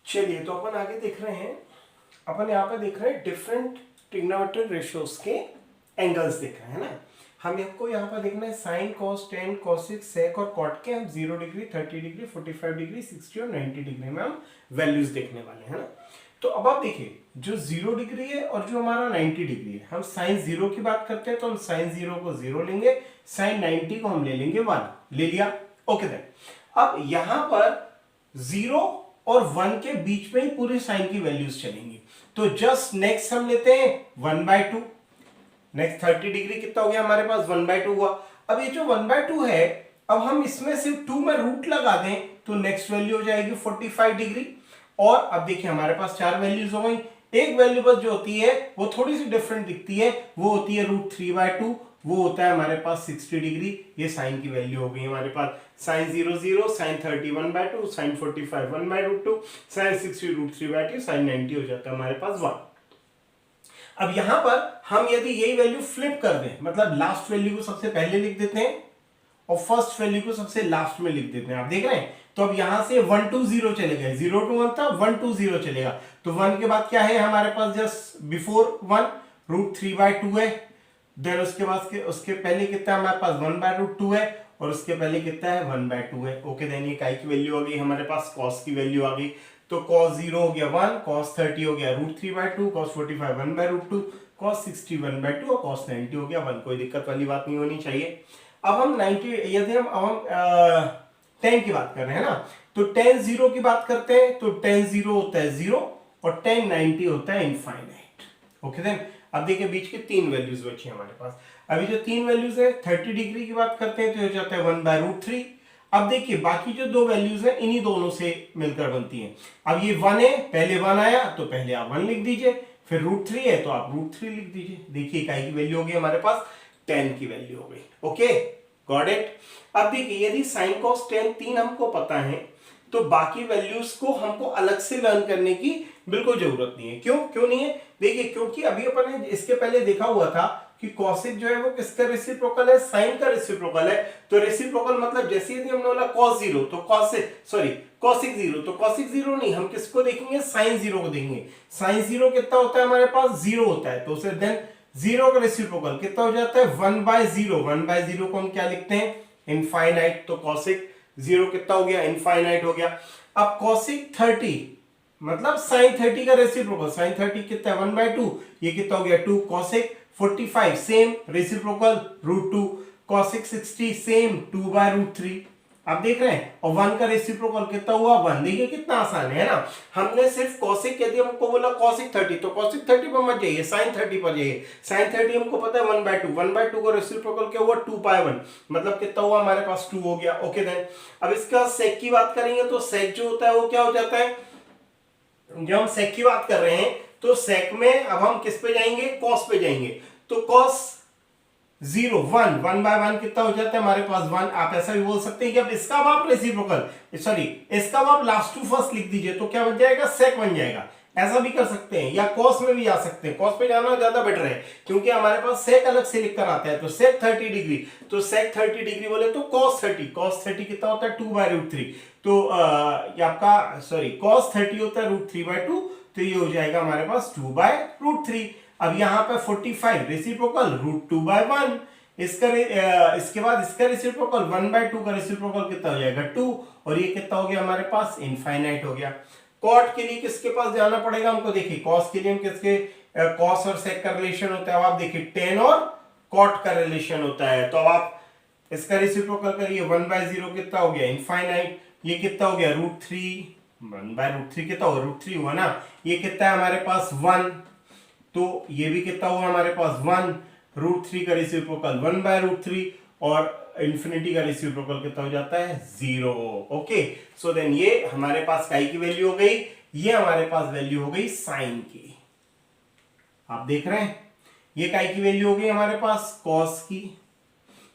चलिए तो अपन आगे देख रहे हैं। अपन यहाँ पे देख रहे हैं डिफरेंट ट्रिग्नोमेट्रिक रेशियोज के एंगल्स देख रहे हैं ना। हम आपको यहाँ पर देखना है साइन कॉस टेन कॉसिक सेक और कॉट के हम 0 डिग्री 30 डिग्री 45 डिग्री 60 और 90 डिग्री में हम वैल्यूज देखने वाले हैं ना। तो अब आप देखिए जो 0 डिग्री है और जो हमारा 90 डिग्री है, हम साइन 0 की बात करते हैं तो हम साइन 0 को 0 लेंगे, साइन 90 को हम ले लेंगे 1। ले लिया, ओके देन। अब यहां पर 0 और 1 के बीच में ही पूरे साइन की वैल्यूज चलेंगी। तो जस्ट नेक्स्ट हम लेते हैं 1/2। नेक्स्ट 30 डिग्री कितना हो गया हमारे पास 1/2 हुआ। अब ये जो 1/2 है, अब हम इसमें सिर्फ 2 में रूट लगा दें तो नेक्स्ट वैल्यू हो जाएगी 45 डिग्री। और अब देखिए हमारे पास 4 वैल्यूज हो गई। एक वैल्यू बस जो होती है वो थोड़ी सी डिफरेंट दिखती है, वो होती है √3/2, वो होता है हमारे पास 60 डिग्री। ये साइन की वैल्यू हो गई हमारे पास। Sine 0 0, sine 30 1/2, sine 45 1/√2, sine 60 √3/2, sine 90 हो जाता है हमारे पास 1। अब यहां पर हम यदि यही वैल्यू फ्लिप कर दें, मतलब लास्ट वैल्यू को सबसे पहले लिख देते हैं और फर्स्ट वैल्यू को सबसे लास्ट में लिख देते हैं, आप देख रहे हैं। तो अब यहां से 1 to 0 चलेगा, 0 to 1 था, 1 to 0 चलेगा। तो 1 के बाद क्या है हमारे पास, जस्ट बिफोर 1 √3/2 है। देन उसके बाद उसके पहले कितना है हमारे पास 1/√2 है और उसके पहले कितना है 1/2 है। ओके देन ये काई की वैल्यू आ गई हमारे पास, कॉस की वैल्यू आ गई। तो cos 0 हो गया 1, cos 30 हो गया √3/2, cos 45 1/√2, cos 60 1/2 और cos 90 हो गया 1। कोई दिक्कत वाली बात नहीं होनी चाहिए। अब हम 90 यदि हम 10 की बात कर रहे हैं ना, तो 10 0 की बात करते हैं तो 10 0 होता है 0 और 10 90 होता है इनफाइनाइट। ओके देन अब देखिए बीच के 3 वैल्यूज बची हमारे पास। अभी जो 3 वैल्यूज है 30 डिग्री की बात करते हैं तो हो जाता है 1/√3। अब देखिए बाकी जो 2 वैल्यूज है इन्हीं दोनों से मिलकर बनती हैं। अब ये 1 है, पहले 1 आया तो पहले आप 1 लिख दीजिए, फिर √3 है तो आप √3 लिख दीजिए। देखिए इकाई की वैल्यू हो गई हमारे पास 10 की वैल्यू हो गई। Okay got it. अब देखिए यदि साइन कॉस टेन 3 हमको पता है तो बाकी वैल्यूज को हमको अलग से लर्न करने की बिल्कुल जरूरत नहीं है। क्यों नहीं है? देखिए क्योंकि अभी अपन ने इसके पहले देखा हुआ था कि कॉसिक जो है वो किसका रेसिप्रोकल है, साइन का रेसिप्रोकल है। तो रेसिप्रोकल मतलब जैसे यदि हमने बोला cos 0 तो cosic 0 तो cosic 0 नहीं, हम किसको देखेंगे, साइन 0 को देखेंगे। साइन 0 कितना होता है हमारे पास, 0 होता है। तो उसे देन 0 का रेसिप्रोकल कितना हो जाता है 1/0। 1/0 को हम क्या लिखते हैं, इनफाइनाइट। तो cosic 0 कितना हो गया, इनफाइनाइट हो गया। अब cosic 30 मतलब साइन 30 का रेसिप्रोकल, साइन 30 कितना है 1/2, ये कितना हो गया 2। cosic 45 same reciprocal √2, cosic 60 same 2/√3। आप देख रहे हैं, और 1 का रेसिप्रोकल कितना हुआ 1। देखिए कितना आसान है ना। हमने सिर्फ cosic, यदि हमको बोला cosic 30 तो cosic 30 पर मत जाइए, sin 30 पर जाइए। sin 30 हमको पता है 1/2, 1/2 का रेसिप्रोकल क्या हुआ 2π1, मतलब कितना हुआ हमारे पास 2 हो गया। ओके देन अब इसका sec की बात करेंगे तो sec जो होता है वो क्या हो जाता है, जब हम sec की बात कर रहे हैं तो sec में अब हम किस पे जाएंगे, cos पे जाएंगे। तो cos 0 1 1/1 कितना हो जाता है हमारे पास 1। आप ऐसा भी बोल सकते हैं कि अब इसका आप रेसिप्रोकल इसका आप लास्ट टू फर्स्ट लिख दीजिए तो क्या बन जाएगा, sec बन जाएगा। ऐसा भी कर सकते हैं, या cos में भी जा सकते हैं। cos पे जाना ज्यादा बेटर है क्योंकि हमारे पास sec अलग से लिख कर आता है। तो sec 30 डिग्री, तो sec 30 डिग्री बोले तो cos 30 कितना होता है 2/√3। तो ये आपका cos 30 होता है √3/2, तो ये हो जाएगा हमारे पास 2/√3। अब यहाँ पे 45 रेसिप्रोकल √2/1। इसके बाद इसका रेसिप्रोकल 1/2 का रेसिप्रोकल कितना हो जाएगा 2, और ये कितना हो गया हमारे पास, इनफाइनाइट हो गया। कॉट के लिए किसके पास जाना पड़ेगा हमको, देखिए कॉस के लिए हम किसके, कॉस और सेक का रिलेशन होता है। अब आप देखिए टेन और कॉट का रिलेशन होता है। तो अब आप इसका रेसिप्रोकल करिए, 1/0 कितना हो गया इनफाइनाइट, ये कितना हो गया √3, 1/√3 कितना होगा √3 हुआ ना, ये कितना है हमारे पास 1, तो ये भी कितना हुआ हमारे पास 1। √3 का रेसिप्रोकल 1/√3 और इंफिनिटी का रेसिप्रोकल कितना हो जाता है 0। ओके सो देन ये हमारे पास काई की वैल्यू हो गई, ये हमारे पास वैल्यू हो गई साइन की। आप देख रहे हैं ये काई की वैल्यू हो गई हमारे पास कॉस की,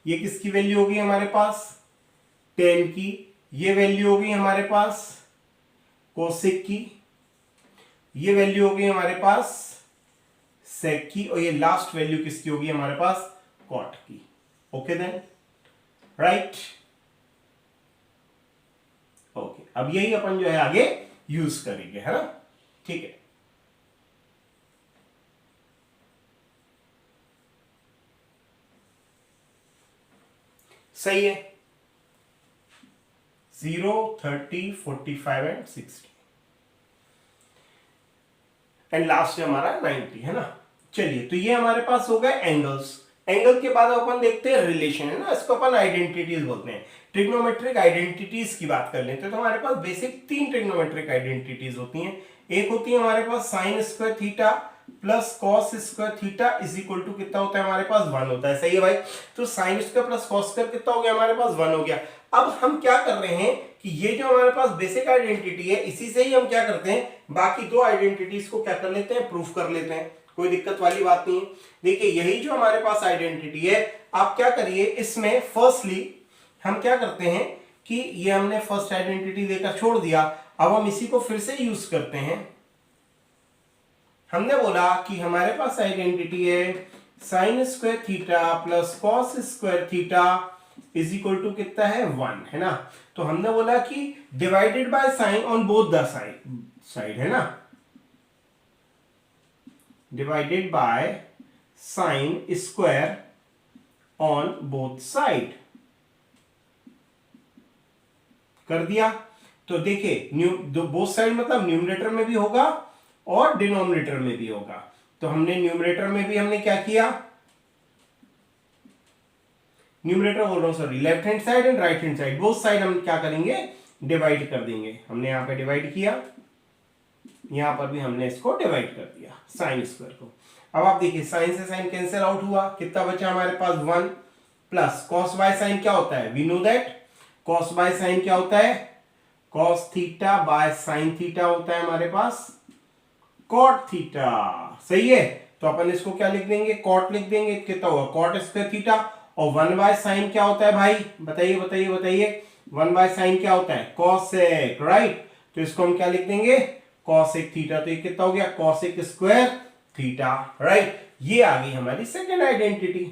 ये किसकी वैल्यू हो गई हमारे पास टेन की, ये वैल्यू हो गई हमारे पास कोसिक की, ये वैल्यू हो गई हमारे पास सेक की, और ये लास्ट वैल्यू किसकी होगी हमारे पास कॉट की। Okay then right. ओके अब यही अपन जो है आगे यूज करेंगे, है ना। ठीक है, सही है। 0, 30, 45 एंड 60 एंड लास्ट है हमारा 90, है ना। चलिए, तो ये हमारे पास हो गए एंगल्स। एंगल के बाद अपन देखते हैं रिलेशन, है ना, इसको अपन आइडेंटिटीज बोलते हैं। ट्रिग्नोमेट्रिक आइडेंटिटीज की बात कर लेते हैं, तो हमारे पास बेसिक 3 ट्रिग्नोमेट्रिक आइडेंटिटीज होती हैं। एक होती है हमारे पास sine square theta plus cos square theta is equal to कितना होता है हमारे पास 1 होता है, सही है भाई। तो sine square plus cos square कितना हो गया हमारे पास 1 हो गया। अब हम क्या कर रहे हैं कि ये जो हमारे पास बेसिक आइडेंटिटी है, इसी से ही हम क्या करते हैं, बाकी 2 आइडेंटिटीज को क्या कर लेते हैं, प्रूफ कर लेते हैं। कोई दिक्कत वाली बात नहीं है। देखिए, यही जो हमारे पास आइडेंटिटी है, आप क्या करिए, इसमें फर्स्टली हम क्या करते हैं कि ये हमने फर्स्ट आइडेंटिटी देकर छोड़ दिया, अब हम इसी को फिर से यूज करते हैं। हमने बोला कि हमारे पास आइडेंटिटी है sine square theta plus cos square theta is equal to कितना है 1, है ना। तो हमने बोला कि divided by sine on both the side, है ना, divided by sine square on both side कर दिया। तो देखिए, बोथ साइड मतलब न्यूमरेटर में भी होगा और डिनोमिनेटर में भी होगा। तो हमने न्यूमरेटर में भी हमने क्या किया, न्यूमरेटर बोल रहा हूं sorry, left hand side and right hand side, both side हम क्या करेंगे, डिवाइड कर देंगे। हमने यहां पे डिवाइड किया, यहां पर भी हमने इसको डिवाइड कर दिया साइन स्क्वायर को। अब आप देखिए, साइन से साइन कैंसिल आउट हुआ, कितना बचा हमारे पास 1 प्लस कॉस बाय साइन क्या होता है, we know that cos by sine क्या होता है, cos theta by sine theta होता है हमारे पास कॉट थीटा, सही है। तो अपन इसको क्या लिख देंगे, कॉट लिख देंगे, कितना होगा कॉट स्क्वायर थीटा, और 1 बाय साइन क्या होता है भाई, बताइए बताइए बताइए, 1 बाय साइन क्या होता है, कॉसेक, राइट। तो इसको हम क्या लिख देंगे, कॉसेक थीटा। तो ये कितना हो गया, कॉसेक स्क्वायर थीटा, राइट। ये आ गई हमारी सेकेंड आइडेंटिटी।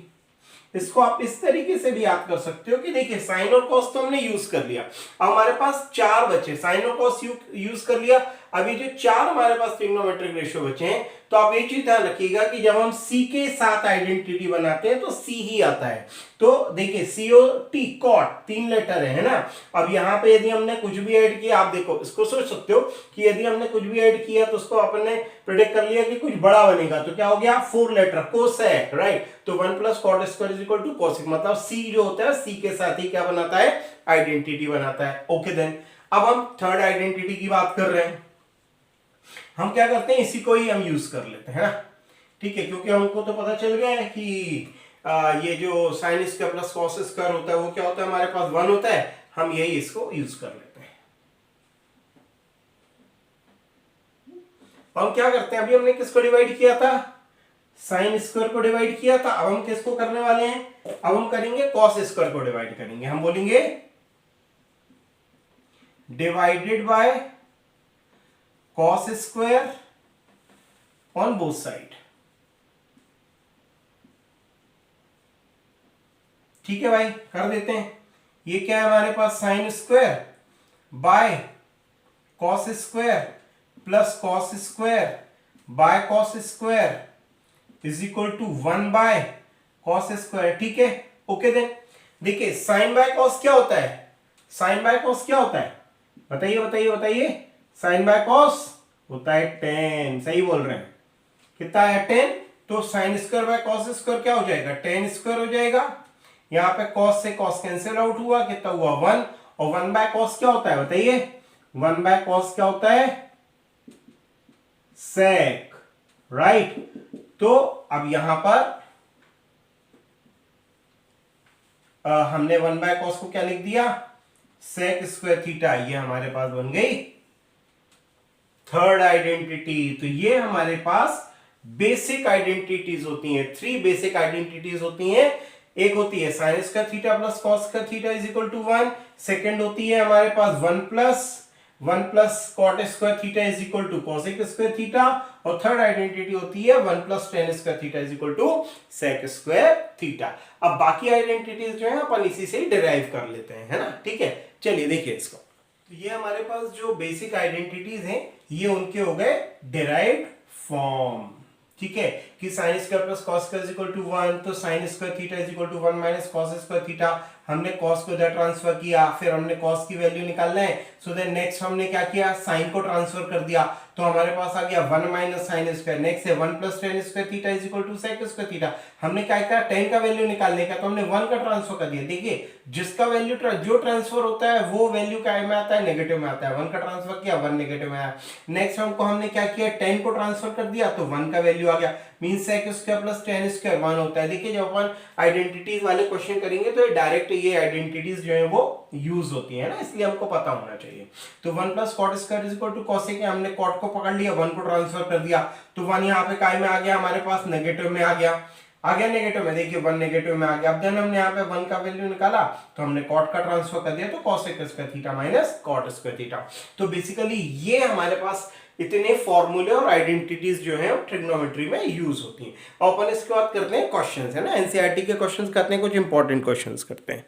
इसको आप इस तरीके से भी याद कर सकते हो कि देखिए, साइन और कॉस तो हमने यूज कर लिया, अब हमारे पास 4 बचे, साइन और कॉस यूज कर लिया। अभी जो 4 हमारे पास ट्रिग्नोमेट्रिक रेशियो बचे हैं, तो आप ये चीज ध्यान रखिएगा कि जब हम सी के साथ आइडेंटिटी बनाते हैं तो सी ही आता है। तो देखिए, COT कॉट 3 लेटर है ना। अब यहाँ पे यदि हमने कुछ भी ऐड किया, आप देखो इसको सोच सकते हो कि यदि हमने कुछ भी ऐड किया तो उसको अपने प्रेडिक्ट कर लिया कि कुछ बड़ा बनेगा, तो क्या हो गया 4 लेटर कोसेक, राइट। तो 1 plus cot square is equal to cosec, मतलब सी जो होता है सी के साथ ही क्या बनाता है, आइडेंटिटी बनाता है। ओके देन, अब हम थर्ड आइडेंटिटी की बात कर रहे हैं। हम क्या करते हैं, इसी को ही हम यूज कर लेते हैं ना, ठीक है, क्योंकि हमको तो पता चल गया है कि ये जो sign square plus cos square होता है वो क्या होता है हमारे पास 1 होता है, हम यही इसको यूज कर लेते हैं। हम क्या करते हैं, अभी हमने किसको डिवाइड किया था, साइन स्क्वायर को डिवाइड किया था। अब हम किसको करने वाले हैं, अब हम करेंगे कॉस स्क्वायर को डिवाइड करेंगे। हम बोलेंगे divided by cos square on both side, ठीक है भाई, कर देते हैं। ये क्या है हमारे पास, sine square by cos square plus cos square by cos square is equal to 1 by cos square, ठीक है। ओके देन, देखिए साइन बाय कॉस क्या होता है, साइन बाय कॉस क्या होता है, बताइए बताइए बताइए, साइन बाय कॉस होता है tan, सही बोल रहे हैं, कितना है 10। तो sine square by cos square क्या हो जाएगा, tan स्क्वायर हो जाएगा। यहां पे कॉस से कॉस कैंसिल आउट हुआ, कितना हुआ 1, और 1 बाय कॉस क्या होता है बताइए, 1 बाय कॉस क्या होता है, sec, राइट। तो अब यहां पर हमने 1 बाय कॉस को क्या लिख दिया, sec स्क्वायर थीटा, ये हमारे पास बन गई थर्ड आइडेंटिटी। तो ये हमारे पास बेसिक आइडेंटिटीज होती हैं, 3 बेसिक आइडेंटिटीज होती हैं। एक होती है sine square theta plus cos square theta is equal to 1, second होती है हमारे पास 1 plus cot square theta is equal to cosec square theta, और थर्ड आइडेंटिटी होती है 1 plus tan square theta is equal to sec square theta. अब बाकी identities जो है अपन इसी से ही डिराइव कर लेते हैं, है ना, ठीक है। चलिए देखिए इसको, तो ये हमारे पास जो बेसिक आइडेंटिटीज हैं ये उनके हो गए डिराइव्ड फॉर्म। ठीक है, कि sine square plus cos square is equal to 1, तो sine square theta is equal to 1 minus cos square theta. हमने कॉस को इधर ट्रांसफर किया, फिर हमने कॉस की वैल्यू निकालना है, सो देन नेक्स्ट हमने क्या किया, साइन को ट्रांसफर कर दिया, तो हमारे पास आ गया 1 माइनस साइन स्क्वायर। नेक्स्ट है 1 plus tan square theta is equal to sec square theta. हमने क्या किया, टेन का वैल्यू निकालने का, तो हमने 1 का ट्रांसफर कर दिया। देखिए जिसका वैल्यू जो ट्रांसफर होता है वो वैल्यू क्या में आता है, नेगेटिव में आता है। 1 का ट्रांसफर किया, 1 नेगेटिव में आया। नेक्स्ट हमने क्या किया, 10 को ट्रांसफर कर दिया, तो 1 का वैल्यू आ गया। Means sec square plus tan square 1 होता है। देखिए जब अपन आइडेंटिटीज वाले क्वेश्चन करेंगे तो डायरेक्ट ये आइडेंटिटीज जो है वो यूज होती है ना, इसलिए हमको पता होना चाहिए। तो 1 plus cot square is equal to cosec, हमने कॉट को पकड़ लिया, 1 को ट्रांसफर कर दिया, तो 1 यहाँ पे काय में आ गया, हमारे पास नेगेटिव में आ गया नेगेटिव में। देखिए 1 नेगेटिव में आ गया। अब देन हमने यहाँ पे 1 का वैल्यू निकाला, तो हमने कॉट का ट्रांसफर कर दिया, तो cosec square theta minus cot square theta. तो बेसिकली ये हमारे पास इतने फॉर्मूले और आइडेंटिटीज जो है ट्रिग्नोमेट्री में यूज होती हैं। और अपन इसके बाद करते हैं क्वेश्चंस, है ना, एनसीईआरटी के क्वेश्चंस करते हैं, कुछ इंपॉर्टेंट क्वेश्चंस करते हैं।